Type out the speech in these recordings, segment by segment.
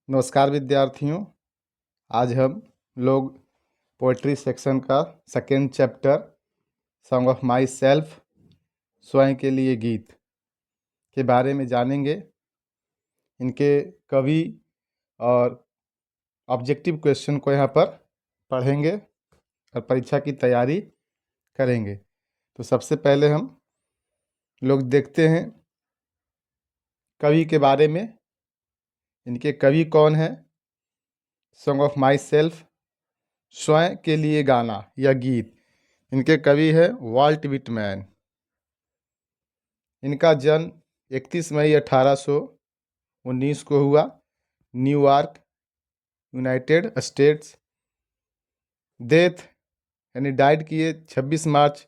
नमस्कार विद्यार्थियों। आज हम लोग पोएट्री सेक्शन का second chapter song of my self स्वयं के लिए गीत के बारे में जानेंगे। इनके कवि और ऑब्जेक्टिव क्वेश्चन को यहाँ पर पढ़ेंगे और परीक्षा की तैयारी करेंगे। तो सबसे पहले हम लोग देखते हैं कवि के बारे में। इनके कवि कौन है? सॉन्ग ऑफ माई सेल्फ स्वयं के लिए गाना या गीत, इनके कवि है वाल्ट विटमैन। इनका जन्म 31 मई 1819 को हुआ, न्यूयॉर्क, यूनाइटेड स्टेट्स। डेथ यानी डाइड किए 26 मार्च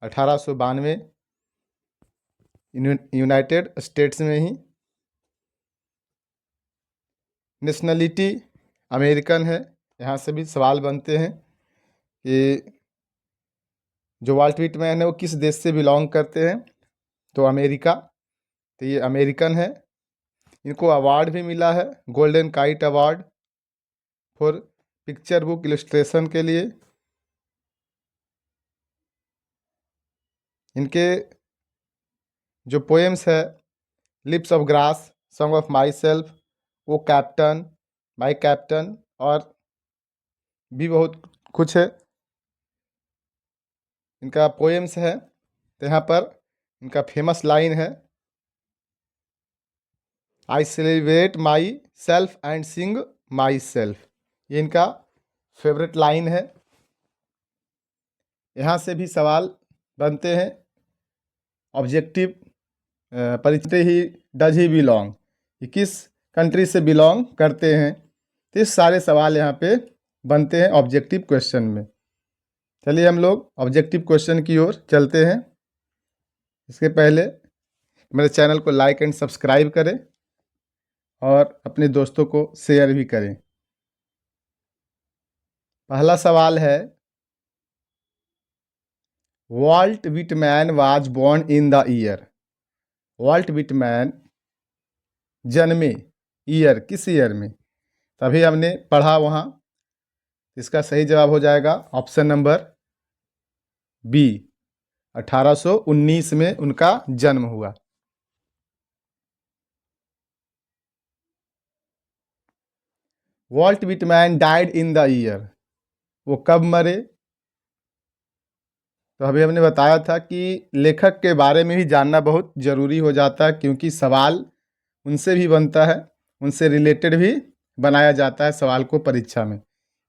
1892 यूनाइटेड स्टेट्स में ही। नेशनलिटी अमेरिकन है। यहाँ से भी सवाल बनते हैं कि जो वाल्ट विटमैन है वो किस देश से बिलोंग करते हैं, तो अमेरिका। तो ये अमेरिकन है। इनको अवार्ड भी मिला है, golden kite award for picture book illustration के लिए। इनके जो पोएम्स है Leaves of grass, song of my self, वो कैप्टन, माई कैप्टन और भी बहुत कुछ है इनका पोएम्स है। तो यहाँ पर इनका फेमस लाइन है, आई celebrate myself and sing myself. ये इनका फेवरेट लाइन है। यहाँ से भी सवाल बनते हैं ऑब्जेक्टिव परिचय ही डज ही बिलोंग, कि किस कंट्री से बिलोंग करते हैं। तो इस सारे सवाल यहाँ पे बनते हैं ऑब्जेक्टिव क्वेश्चन में। चलिए हम लोग ऑब्जेक्टिव क्वेश्चन की ओर चलते हैं। इसके पहले मेरे चैनल को लाइक एंड सब्सक्राइब करें और अपने दोस्तों को शेयर भी करें। पहला सवाल है, Walt Whitman was born in the year. Walt Whitman जन्मे, ईयर किस ईयर में? तभी हमने पढ़ा वहाँ। इसका सही जवाब हो जाएगा ऑप्शन नंबर बी, 1819 में उनका जन्म हुआ। Walt Whitman died in the year, वो कब मरे? तो अभी हमने बताया था कि लेखक के बारे में भी जानना बहुत ज़रूरी हो जाता है, क्योंकि सवाल उनसे भी बनता है, उनसे रिलेटेड भी बनाया जाता है सवाल को परीक्षा में।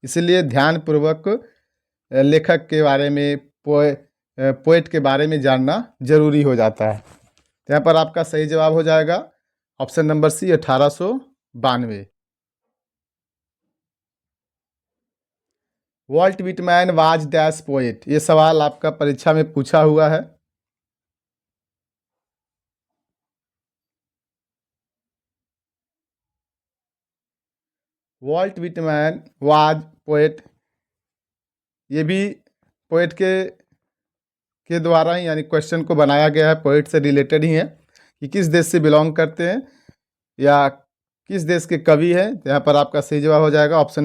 इसलिए ध्यानपूर्वक लेखक के बारे में, पोएट के बारे में जानना जरूरी हो जाता है। तो यहाँ पर आपका सही जवाब हो जाएगा option number C, 1892। Walt Whitman was dash poet, ये सवाल आपका परीक्षा में पूछा हुआ है। वाल्ट विटमैन वाज पोएट, ये भी पोएट के द्वारा ही, यानी क्वेश्चन को बनाया गया है, पोएट से रिलेटेड ही है कि किस देश से बिलोंग करते हैं या किस देश के कवि हैं। तो यहाँ पर आपका सही जवाब हो जाएगा option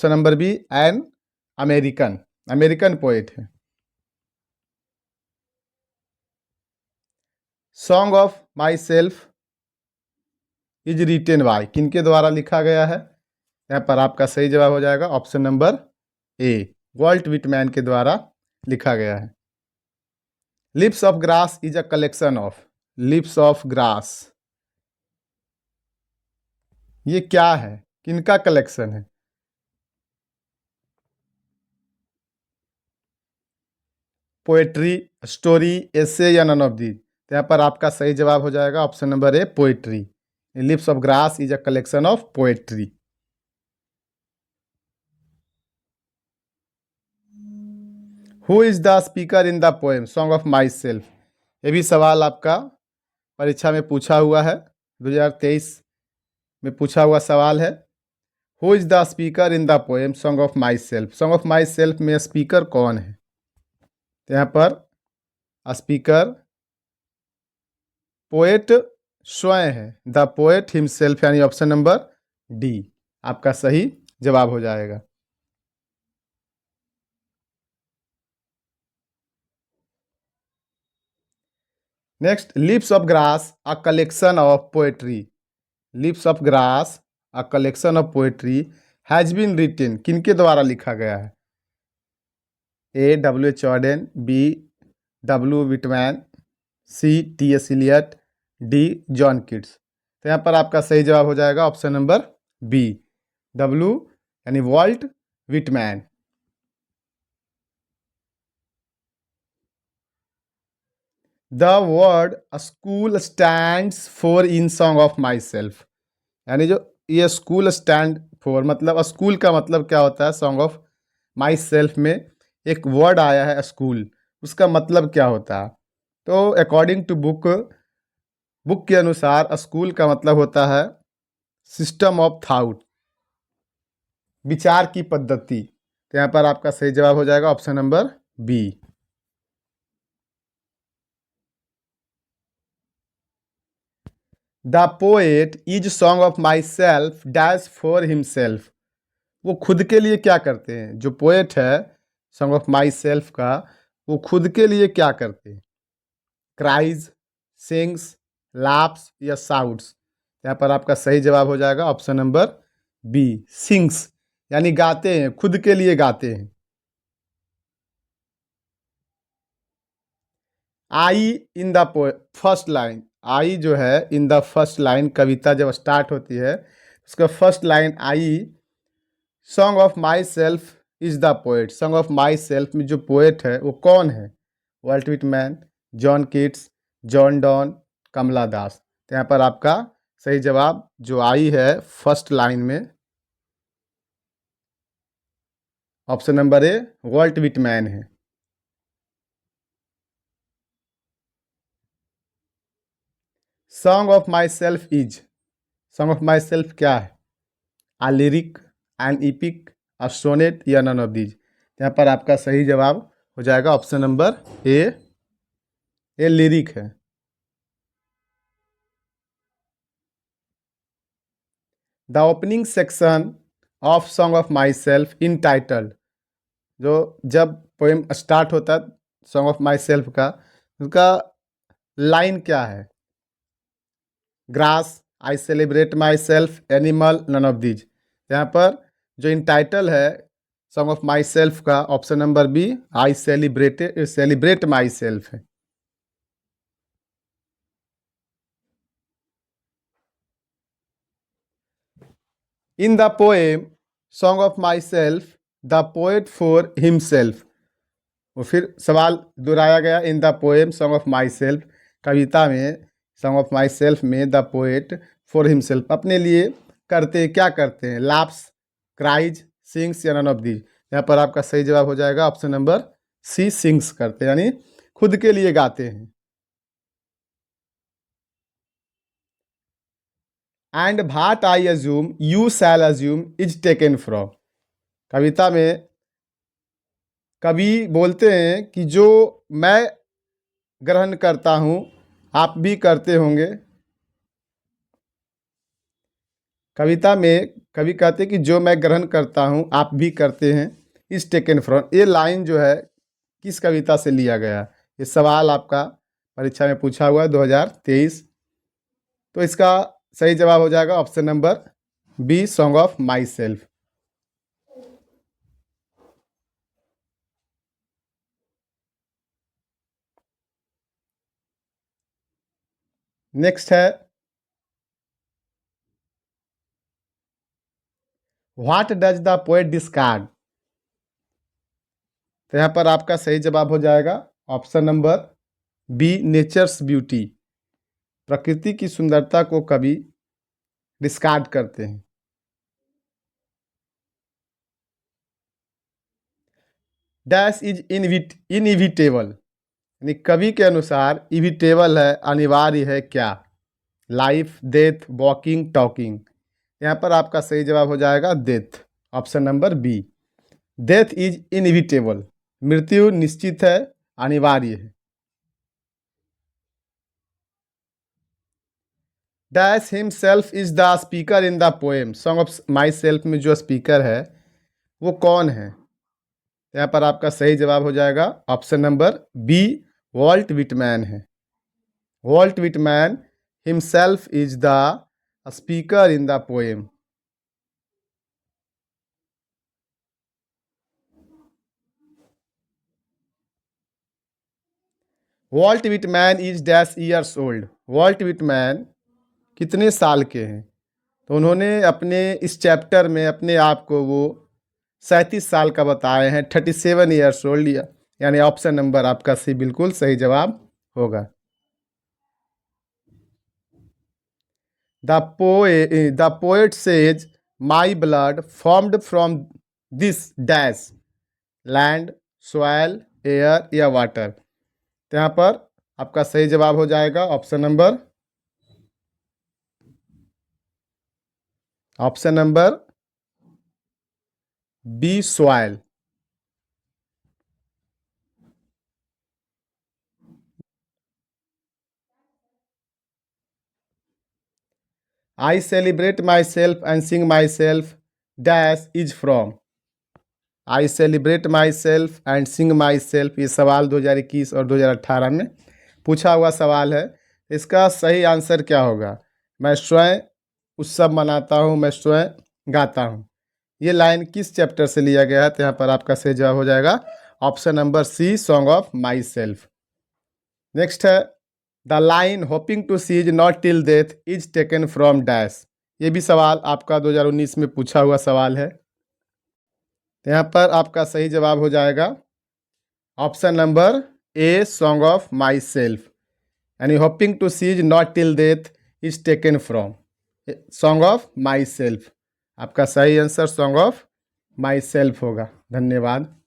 number B, an American, American poet है। Song of my self is written by, किनके द्वारा लिखा गया है? यहाँ पर आपका सही जवाब हो जाएगा option number A, Walt Whitman के द्वारा लिखा गया है। Leaves of Grass is a collection of, Leaves of Grass ये क्या है, किनका कलेक्शन है? पोएट्री, स्टोरी, एसे या नन ऑफ दी? तो यहाँ पर आपका सही जवाब हो जाएगा option number A, poetry. Leaves of Grass is a collection of poetry. Who is the speaker in the poem song of my self, ये भी सवाल आपका परीक्षा में पूछा हुआ है, 2023 में पूछा हुआ सवाल है। Who is the speaker in the poem song of my self, Song of my self में स्पीकर कौन है? तो यहाँ पर स्पीकर पोएट स्वयं है, द पोएट हिमसेल्फ, यानी ऑप्शन नंबर डी आपका सही जवाब हो जाएगा। Next, Leaves of Grass a collection of poetry. Leaves of Grass a collection of poetry has been written, किनके द्वारा लिखा गया है? A W H Auden, B W Whitman, C T S Eliot, D John Keats. तो यहाँ पर आपका सही जवाब हो जाएगा ऑप्शन नंबर बी, डब्ल्यू यानी Walt Whitman. The word school stands for in Song of my self, यानी जो ये स्कूल स्टैंड फॉर, मतलब स्कूल का मतलब क्या होता है? सॉन्ग ऑफ माई सेल्फ में एक वर्ड आया है स्कूल, उसका मतलब क्या होता है? तो अकॉर्डिंग टू बुक के अनुसार स्कूल का मतलब होता है सिस्टम ऑफ थाउट, विचार की पद्धति। तो यहाँ पर आपका सही जवाब हो जाएगा option number B. The poet is Song of my self dash for himself. वो खुद के लिए क्या करते हैं? जो पोएट है सॉन्ग ऑफ माई सेल्फ का, वो खुद के लिए क्या करते हैं? क्राइज, सिंग्स, लाप्स या साउट्स? यहाँ पर आपका सही जवाब हो जाएगा ऑप्शन नंबर बी, सिंग्स, यानी गाते हैं, खुद के लिए गाते हैं। I in the first line, I जो है इन द फर्स्ट लाइन, कविता जब स्टार्ट होती है उसका first line I, song of my self is the poet. Song of my self में जो पोएट है वो कौन है? Walt Whitman, John Keats, John Donne, Kamala Das. तो यहाँ पर आपका सही जवाब जो आई है फर्स्ट लाइन में, option number A Walt Whitman है। Song of my self is, Song of my self क्या है? आ लिरिक, एन इपिक, आ सोनेट या नन ऑफ दीज? यहाँ पर आपका सही जवाब हो जाएगा ऑप्शन नंबर ए लिरिक है। The opening section of song of my self in titled, जो जब पोएम स्टार्ट होता है सॉन्ग ऑफ माई सेल्फ का, उसका लाइन क्या है? Grass, I celebrate myself, animal, none of these? यहाँ पर जो इन टाइटल है सॉन्ग ऑफ माई सेल्फ का, option number B, I celebrate myself है। In the poem song of my self the poet for himself, वो फिर सवाल दोहराया गया, in the poem song of my self, कविता में सॉन्ग ऑफ माई सेल्फ में द पोएट फॉर हिमसेल्फ अपने लिए करते क्या करते हैं? लाप्स, क्राइज, सिंग्स या नन ऑफ दीज? यहाँ पर आपका सही जवाब हो जाएगा ऑप्शन नंबर सी, सिंग्स करते हैं, यानी खुद के लिए गाते हैं। And what I assume you shall assume is taken from, कविता में कवि बोलते हैं कि जो मैं ग्रहण करता हूँ आप भी करते होंगे। कविता में कवि कहते हैं कि जो मैं ग्रहण करता हूँ आप भी करते हैं, इस टेकन फ्रॉम, ये लाइन जो है किस कविता से लिया गया? ये सवाल आपका परीक्षा में पूछा हुआ है 2023। तो इसका सही जवाब हो जाएगा option number B, song of my self. Next है, what does the poet discard? तो यहाँ पर आपका सही जवाब हो जाएगा option number B, nature's beauty, प्रकृति की सुंदरता को कवि डिस्कार्ड करते हैं। डैश इज इनइविटेबल, यानी कवि के अनुसार इविटेबल है, अनिवार्य है क्या? Life, death, walking, talking? यहाँ पर आपका सही जवाब हो जाएगा death, option number B, death is inevitable, मृत्यु निश्चित है, अनिवार्य है। Dash himself is the speaker in the poem. Song of my self में जो स्पीकर है वो कौन है? यहाँ पर आपका सही जवाब हो जाएगा option number B, Walt Whitman है। Walt Whitman himself is the speaker in the poem. Walt Whitman is dash years old. वॉल्ट विटमैन कितने साल के हैं? तो उन्होंने अपने इस चैप्टर में अपने आप को वो 37 साल का बताए हैं, 37 ईयर्स ओल्ड, यानी ऑप्शन नंबर आपका सी बिल्कुल सही जवाब होगा। The poet says my blood formed from this dash land, soil, air या वाटर। तो यहाँ पर आपका सही जवाब हो जाएगा option number B, soil. I celebrate myself and sing my self dash is from. I celebrate myself and sing myself, ये सवाल 2021 और 2018 में पूछा हुआ सवाल है। इसका सही आंसर क्या होगा? मैं स्वयं उत्सव मनाता हूँ, मैं स्वयं गाता हूँ। ये लाइन किस चैप्टर से लिया गया है? तो यहाँ पर आपका सही जवाब हो जाएगा option number C, song of my self. Next है the line hoping to cease not till death is taken from dash. ये भी सवाल आपका 2019 में पूछा हुआ सवाल है। तो यहाँ पर आपका सही जवाब हो जाएगा option number A, song of my self, यानी hoping to cease not till death is taken from song of my self. आपका सही answer song of my self होगा। धन्यवाद।